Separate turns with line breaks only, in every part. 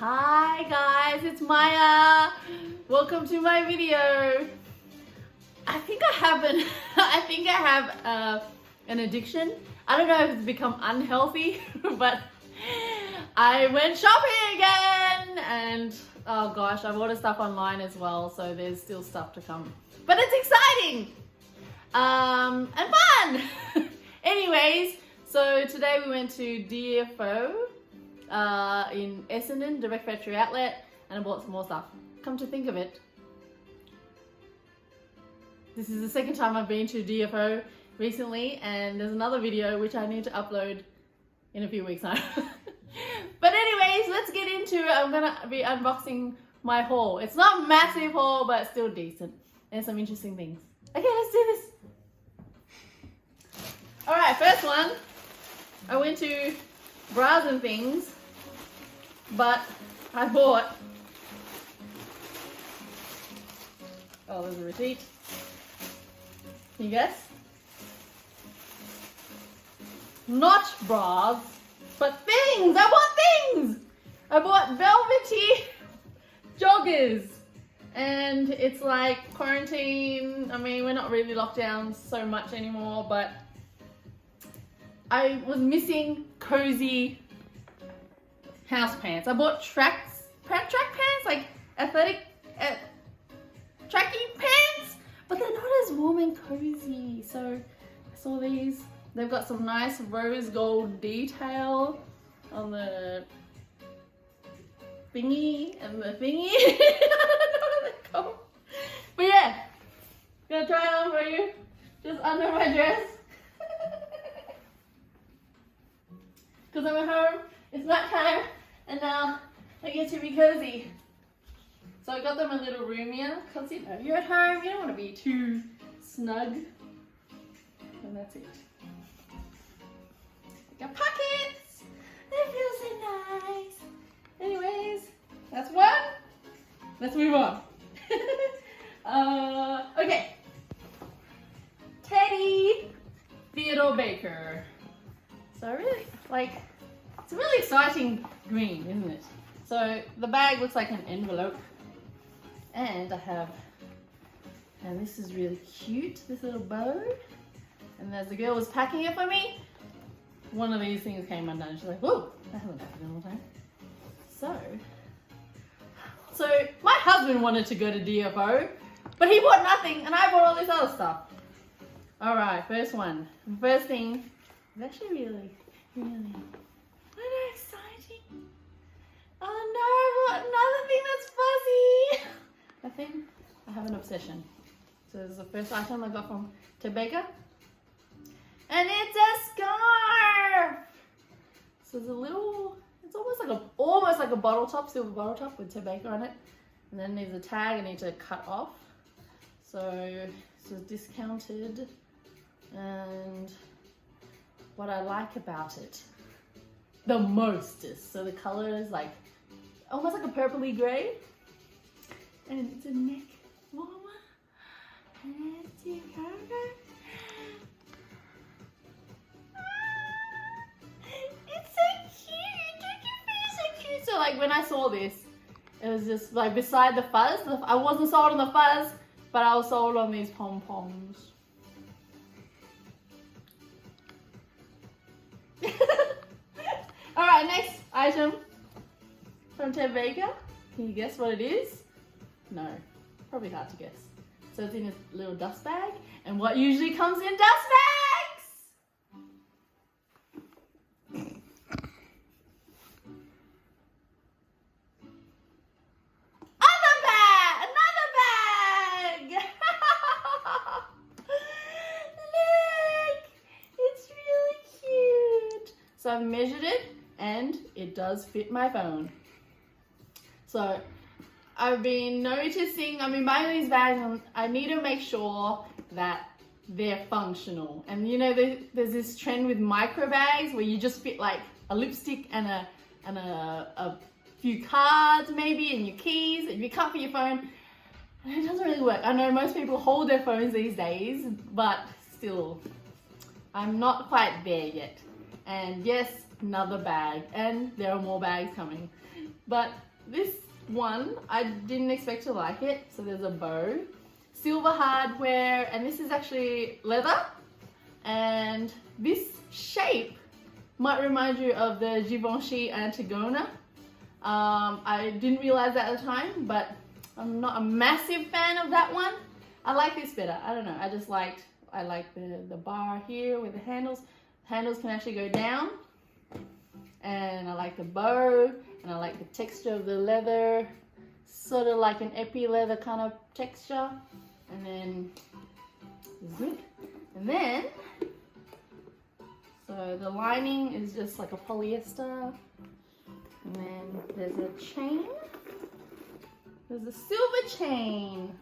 Hi guys, it's Maya. Welcome to my video. I think I have an addiction. I don't know if it's become unhealthy, but I went shopping again and oh gosh, I ordered stuff online as well, so there's still stuff to come. But it's exciting and fun. Anyways, so today we went to DFO in Essendon, Direct Factory Outlet, and I bought some more stuff. Come to think of it, this is the second time I've been to DFO recently, and there's another video which I need to upload in a few weeks now. But anyways, let's get into it. I'm gonna be unboxing my haul. It's not a massive haul, but still decent, and some interesting things. Okay, let's do this. Alright, first one, I went to bras and things, but I bought, oh, there's a receipt. Can you guess? Not bras, but things! I bought things! I bought velvety joggers. And it's like quarantine. I mean, we're not really locked down so much anymore, but I was missing cozy house pants. I bought track pants, like athletic tracking pants, but they're not as warm and cozy. So I saw these. They've got some nice rose gold detail on the thingy and the thingy. I don't know what they're called. But yeah, gonna try it on for you, just under my dress. Because I'm at home, it's night time, and now I get to be cozy. So I got them a little roomier, because you know, you're at home, you don't want to be too snug. And that's it. I got pockets! They feel so nice. Anyways, that's one. Let's move on. Okay. Teddy Theodore Baker. So I really like, it's a really exciting green, isn't it? So the bag looks like an envelope, and I have, and this is really cute, this little bow. And as the girl was packing it for me, one of these things came undone. She's like, whoa, that hasn't happened in a long time. So my husband wanted to go to DFO, but he bought nothing, and I bought all this other stuff. All right, first one. First thing, it's actually really exciting. Oh no, another thing that's fuzzy. I think I have an obsession. So this is the first item I got from Tobacco. And it's a scarf. So there's a little, it's almost like a bottle top, silver bottle top with Tobacco on it. And then there's a tag I need to cut off. So this is discounted. And what I like about it the mostest, so the color is like almost like a purpley grey, and it's a neck warmer. Let's see, it's so cute. Don't you feel so cute? So like when I saw this, it was just like beside the fuzz. I wasn't sold on the fuzz, but I was sold on these pom-poms. Alright, next item from Ted Baker. Can you guess what it is? No, probably hard to guess. So it's in a little dust bag, and what usually comes in dust bags? Another bag! Look! It's really cute. So I've measured it, and it does fit my phone. So I've been noticing, I've been buying these bags, and I need to make sure that they're functional. And you know, there's this trend with micro bags where you just fit like a lipstick and a few cards maybe, and your keys, and you can't fit your phone. And it doesn't really work. I know most people hold their phones these days, but still, I'm not quite there yet. And yes, another bag, and there are more bags coming. But this one, I didn't expect to like it. So there's a bow, silver hardware, and this is actually leather. And this shape might remind you of the Givenchy Antigona. I didn't realize that at the time, but I'm not a massive fan of that one. I like this better. I don't know. I like the bar here with the handles. Handles can actually go down. And I like the bow, and I like the texture of the leather, sort of like an epi leather kind of texture. And then zip. And then, so the lining is just like a polyester. And then there's a chain. There's a silver chain.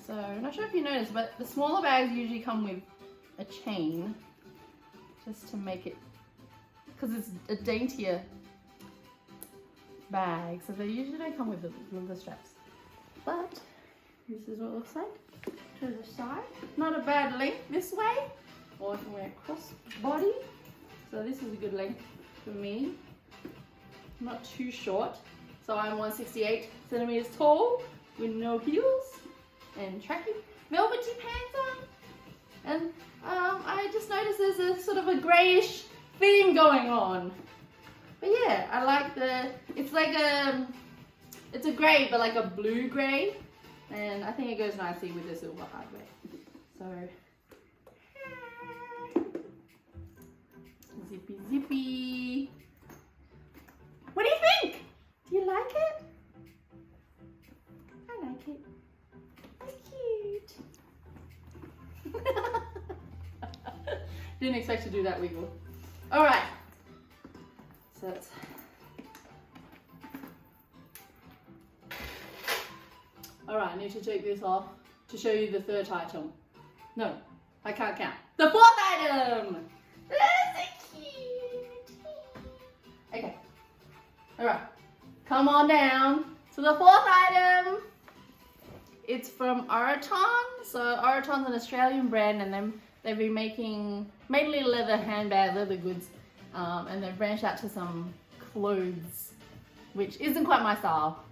So I'm not sure if you noticed, but the smaller bags usually come with a chain just to make it, because it's a daintier bag, so they usually don't come with the straps. But this is what it looks like to the side. Not a bad length this way, or I can wear it cross body. So this is a good length for me. Not too short. So I'm 168 centimeters tall with no heels and tracking velvety pants on. And I just noticed there's a sort of a greyish theme going on. But yeah, I like it's like it's a grey, but like a blue grey. And I think it goes nicely with the silver hardware. So, zippy zippy. What do you think? Do you like it? I like it. It's cute. Didn't expect to do that wiggle. Alright. So it's... Alright, I need to take this off to show you the third item. No, I can't count. The fourth item! That's so cute. Okay. Alright. Come on down to the fourth item. It's from Auraton. So Auraton's an Australian brand, and they've been making mainly leather handbag, leather goods, and they've branched out to some clothes, which isn't quite my style.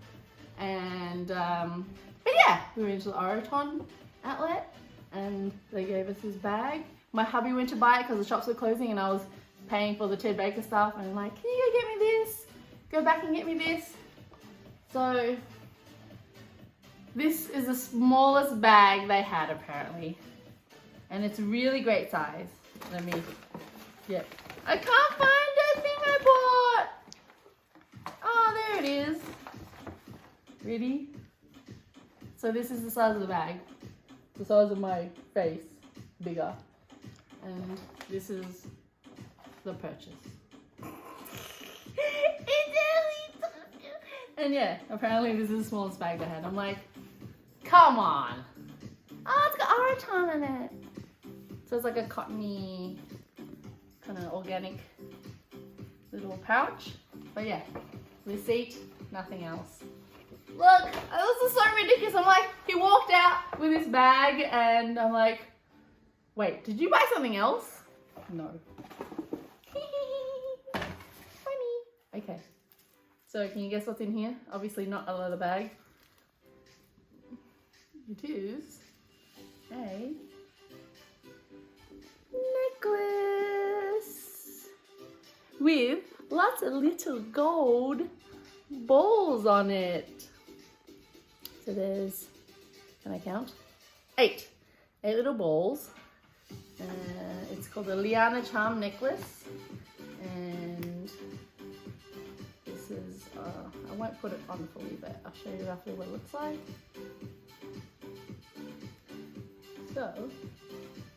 And but yeah, we went to the Oroton outlet, and they gave us this bag. My hubby went to buy it because the shops were closing, and I was paying for the Ted Baker stuff, and I'm like, can you go get me this? Go back and get me this. So this is the smallest bag they had apparently, and it's a really great size. Let me get. I can't find the thing I bought. Oh, there it is. Ready? So this is the size of the bag, the size of my face, bigger, and this is the purchase. And yeah, apparently this is the smallest bag they had. I'm like, come on. Oh, it's got Auraton in it. So it's like a cottony, kind of organic little pouch. But yeah, receipt, nothing else. Look, this is so ridiculous. I'm like, he walked out with his bag, and I'm like, wait, did you buy something else? No. Funny. Okay. So can you guess what's in here? Obviously not a leather bag. It is a necklace with lots of little gold balls on it. So there's, can I count? 8 little balls. It's called the Liana Charm necklace, and this is, I won't put it on fully, but I'll show you roughly what it looks like. So,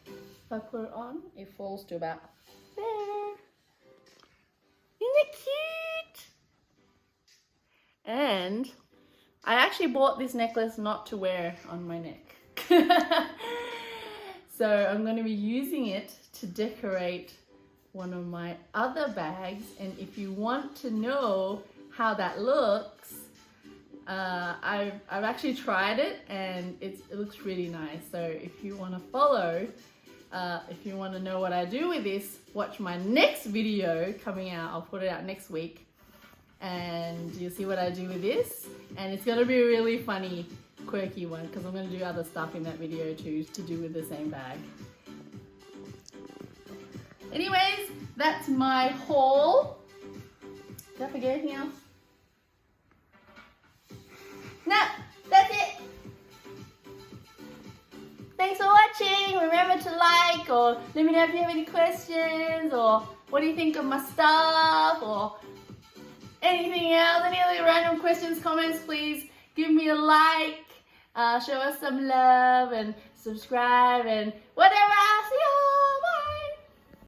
if I put it on, it falls to about there. Isn't it cute? And I actually bought this necklace not to wear on my neck. So I'm going to be using it to decorate one of my other bags, and if you want to know how that looks, I've actually tried it, and it looks really nice. So if you want to follow, if you want to know what I do with this, watch my next video coming out. I'll put it out next week, and you'll see what I do with this. And it's going to be a really funny, quirky one because I'm going to do other stuff in that video too to do with the same bag. Anyways, that's my haul. Did I forget anything else? No, that's it. Thanks for watching. Remember to like, or let me know if you have any questions, or what do you think of my stuff, or anything else, any other random questions, comments, please give me a like, show us some love and subscribe and whatever.